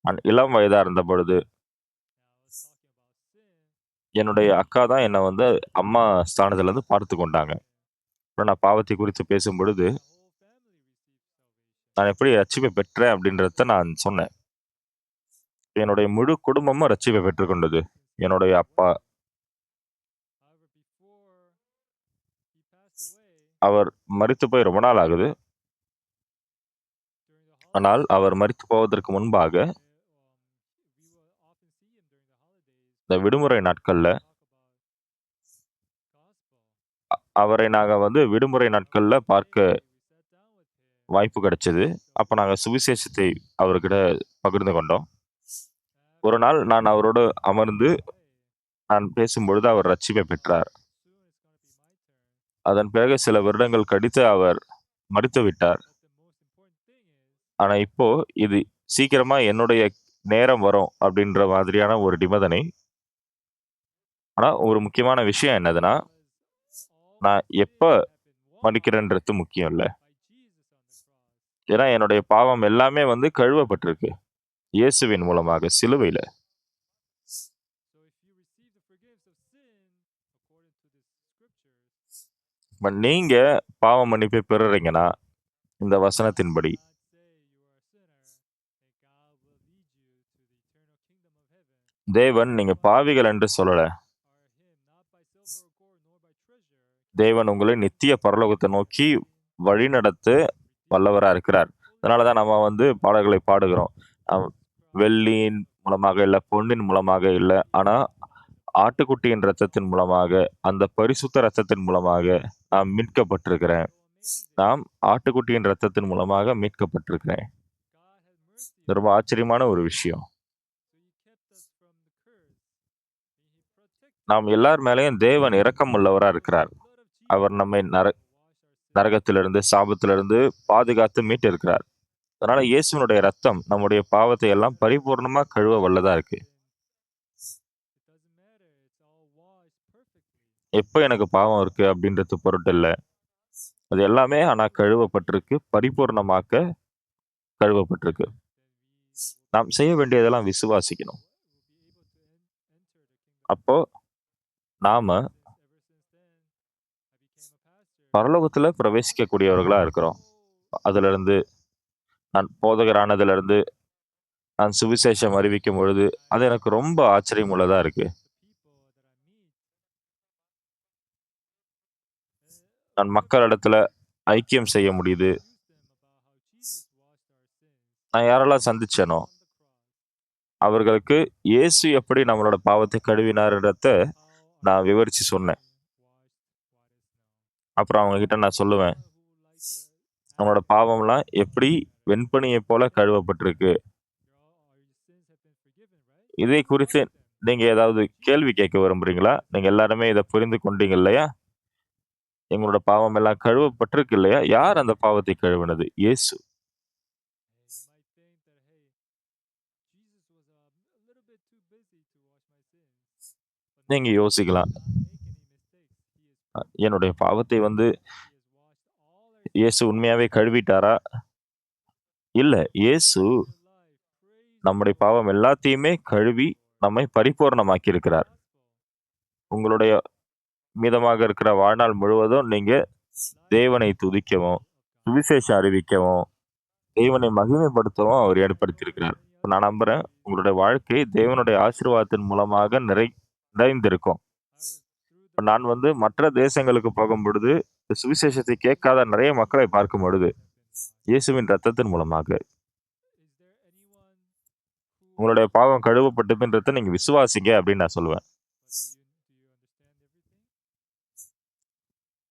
நான் இளம் வயதா இருந்த பொழுது என்னுடைய அக்கா தான் என்ன வந்து அம்மா ஸ்தானத்துல இருந்து பார்த்து கொண்டாங்க. அப்புறம் நான் பாவத்தை குறித்து பேசும் பொழுது நான் எப்படி ரட்சிப்பை பெற்றேன் அப்படின்றத நான் சொன்னேன். என்னுடைய முழு குடும்பமும் ரட்சிப்பை பெற்றுக்கொண்டது. என்னுடைய அப்பா, அவர் மரித்து போய் ரொம்ப நாள் ஆகுது. ஆனால் அவர் மரித்து போவதற்கு முன்பாக இந்த விடுமுறை நாட்கள்ல அவரை நாங்க வந்து விடுமுறை நாட்கள்ல பார்க்க வாய்ப்பு கிடைச்சது. அப்ப நாங்க சுவிசேஷத்தை அவர்கிட்ட பகிர்ந்து கொண்டோம். ஒரு நாள் நான் அவரோடு அமர்ந்து நான் பேசும்பொழுது அவர் ரட்சிப்பை பெற்றார். அதன் பிறகு சில வருடங்கள் கழித்து அவர் மரித்து விட்டார். ஆனா இப்போ இது சீக்கிரமா என்னுடைய நேரம் வரும் அப்படின்ற மாதிரியான ஒரு நிபந்தனை. ஆனா ஒரு முக்கியமான விஷயம் என்னதுன்னா, நான் எப்ப மரிக்கிறேன்றது முக்கியம் இல்ல. ஏன்னா என்னுடைய பாவம் எல்லாமே வந்து கழுவப்பட்டிருக்கு. இயேசுவின் மூலமாக சிலுவையில. நீங்க பாவ மன்னிப்பை பெறுறீங்கன்னா, இந்த வசனத்தின்படி, தேவன் நீங்க பாவிகள் என்று சொல்லல. தேவன் உங்களை நித்திய பரலோகத்தை நோக்கி வழிநடத்த வல்லவரா இருக்கிறார். அதனால தான் நம்ம வந்து பாடல்களை பாடுகிறோம். அவ் வெள்ளியின் மூலமாக இல்ல, பொன்னின் மூலமாக இல்ல. ஆனா, ஆட்டுக்குட்டியின் இரத்தத்தின் மூலமாக, அந்த பரிசுத்த இரத்தத்தின் மூலமாக நான் மீட்கப்பட்டிருக்கிறேன். நாம் ஆட்டுக்குட்டியின் இரத்தத்தின் மூலமாக மீட்கப்பட்டிருக்கிறேன். இது ரொம்ப ஆச்சரியமான ஒரு விஷயம். நாம் எல்லார் மேலயும் தேவன் இரக்கம் உள்ளவரா இருக்கிறார். அவர் நம்மை நரகத்திலிருந்து, சாபத்திலிருந்து பாதுகாத்து மீட்டிருக்கிறார். அதனால இயேசுவினுடைய ரத்தம் நம்முடைய பாவத்தை எல்லாம் பரிபூர்ணமா கழுவ வல்லதா இருக்கு. எப்ப எனக்கு பாவம் இருக்கு அப்படின்றது பொருட்டு இல்ல. அது எல்லாமே ஆனா கழுவப்பட்டிருக்கு. பரிபூர்ணமாக்க கழுவப்பட்டிருக்கு. நாம் செய்ய வேண்டியதெல்லாம் விசுவாசிக்கணும். அப்போ நாம பரலோகத்துல பிரவேசிக்கக்கூடியவர்களா இருக்கிறோம். அதிலிருந்து நான் போதகர் ஆனதிலிருந்து நான் சுவிசேஷம் அறிவிக்கும் பொழுது, அது எனக்கு ரொம்ப ஆச்சரியம் உள்ளதா இருக்கு. நான் மக்களிடத்துல ஐக்கியம் செய்ய முடியுது. நான் யாரெல்லாம் சந்திச்சேனோ, அவர்களுக்கு இயேசு எப்படி நம்மளோட பாவத்தை கழுவினார்ன்றத நான் விவரிச்சு சொன்னேன். அப்புறம் அவங்க கிட்ட நான் சொல்லுவேன், நம்மளோட பாவம்லாம் எப்படி வெண்பனியைப் போல கழுவப்பட்டிருக்கு. இதை குறித்து நீங்க ஏதாவது கேள்வி கேட்க விரும்புறீங்களா? நீங்க எல்லாருமே இத புரிந்து கொண்டீங்க இல்லையா? எங்களோட பாவம் எல்லாம் கழுவப்பட்டிருக்கு இல்லையா? யார் அந்த பாவத்தை கழுவினது? இயேசு. நீங்க யோசிக்கலாம். என்னுடைய பாவத்தை வந்து இயேசு உண்மையாவே கழுவிட்டாரா? இல்ல. இயேசு நம்முடைய பாவம் எல்லாத்தையுமே கழுவி நம்மை பரிபூரணமாக்கி இருக்கிறார். உங்களுடைய மீதமாக இருக்கிற வாழ்நாள் முழுவதும் நீங்க தேவனை துதிக்கவும், சுவிசேஷம் அறிவிக்கவும், தேவனை மகிமைப்படுத்தவும் அவர் ஏற்படுத்தியிருக்கிறார். நான் நம்புறேன், உங்களுடைய வாழ்க்கை தேவனுடைய ஆசீர்வாதத்தின் மூலமாக நிறைந்திருக்கும். இப்ப நான் வந்து மற்ற தேசங்களுக்கு போகும்பொழுது, சுவிசேஷத்தை கேட்காத நிறைய மக்களை பார்க்கும் பொழுது, இயேசுவின் இரத்தத்தின் மூலமாக உங்களுடைய பாவம் கழுவப்பட்டதுன்றத நீங்க விசுவாசிங்க அப்படின்னு நான் சொல்லுவேன்.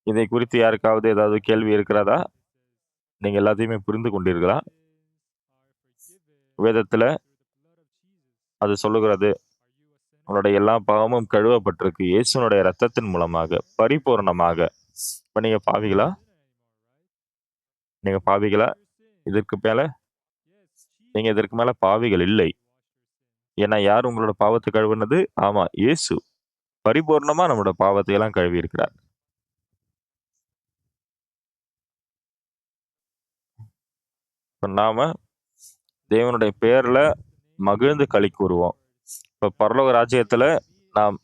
இதை குறித்து யாருக்காவது ஏதாவது கேள்வி இருக்கிறதா? நீங்க எல்லாத்தையுமே புரிந்து கொண்டீர்களா? வேதத்துல அது சொல்லுகிறது, உன்னுடைய எல்லா பாவமும் கழுவப்பட்டிருக்கு. இயேசுனுடைய இரத்தத்தின் மூலமாக, பரிபூரணமாக. இப்ப நீங்க பாவிகளா? நீங்க பாவிகளா? இதற்கு மேல நீங்க இதற்கு மேல பாவிகள் இல்லை. ஏன்னா யார் உங்களோட பாவத்தை கழுவுனது? ஆமா, இயேசு. பரிபூர்ணமா நம்மளோட பாவத்தை எல்லாம் கழுவி இருக்கிறார். இப்ப நாம தேவனுடைய பெயர்ல மகிழ்ந்து களி கூறுவோம். இப்ப பரலோக ராஜ்யத்துல நாம்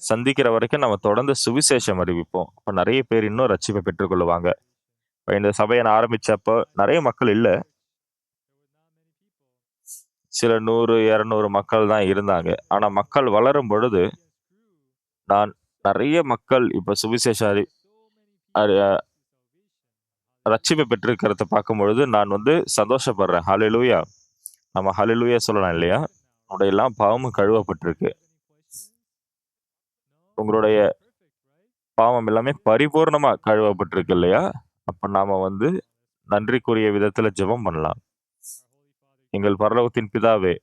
சந்திக்கிற வரைக்கும் நம்ம தொடர்ந்து சுவிசேஷம் அறிவிப்போம். அப்ப நிறைய பேர் இன்னும் ரட்சிப்பை பெற்றுக்கொள்ளுவாங்க. இப்ப இந்த சபையை நான் ஆரம்பிச்சப்போ நிறைய மக்கள் இல்ல. சில 100, 200 மக்கள் தான் இருந்தாங்க. ஆனா மக்கள் வளரும் பொழுது, நான் நிறைய மக்கள் இப்ப சுவிசேஷம் அறி ரட்சிப்பை பெற்றிருக்கிறத பார்க்கும்பொழுது, நான் வந்து சந்தோஷப்படுறேன். ஹல்லேலூயா! நம்ம ஹல்லேலூயா சொல்லலாம் இல்லையா? நம்முடைய எல்லா பாவமும் கழுவப்பட்டிருக்கு. உங்களுடைய பாவம் எல்லாமே பரிபூர்ணமா கழுவப்பட்டிருக்கு இல்லையா? அப்ப நாம வந்து நன்றிக்குரிய விதத்துல ஜெபம் பண்ணலாம். எங்கள் பரலோகத்தின் பிதாவே,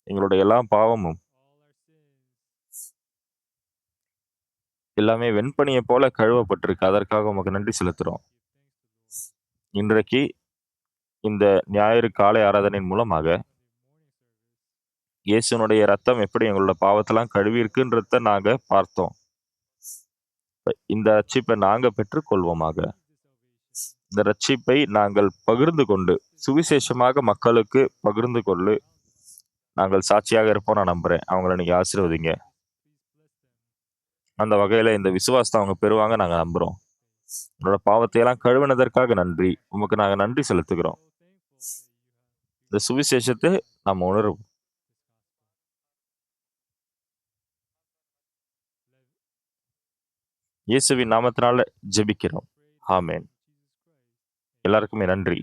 எங்களுடைய எல்லா பாவமும் எல்லாமே வெண்பனியைப் போல கழுவப்பட்டிருக்கு. அதற்காக உமக்கு நன்றி செலுத்துறோம். இன்றைக்கு இந்த ஞாயிறு காலை ஆராதனையின் மூலமாக இயேசுனுடைய ரத்தம் எப்படி எங்களோட பாவத்தெல்லாம் கழுவியிருக்குன்றத நாங்க பார்த்தோம். இந்த ரட்சிப்பை நாங்க பெற்றுக்கொள்வோமாக. இந்த ரட்சிப்பை நாங்கள் பகிர்ந்து கொண்டு, சுவிசேஷமாக மக்களுக்கு பகிர்ந்து கொள்ளு நாங்கள் சாட்சியாக இருப்போம் நான் நம்புறேன். அவங்கள நீங்க ஆசீர்வதிங்க. அந்த வகையில இந்த விசுவாசத்தை அவங்க பெறுவாங்க நாங்க நம்புறோம். உங்களோட பாவத்தையெல்லாம் கழுவினதற்காக நன்றி. உமக்கு நாங்க நன்றி செலுத்துகிறோம். இந்த சுவிசேஷத்தை நாம் உணர்வோம். இயேசுவின் நாமத்தினால ஜெபிக்கிறோம். ஆமென். எல்லாருக்குமே நன்றி.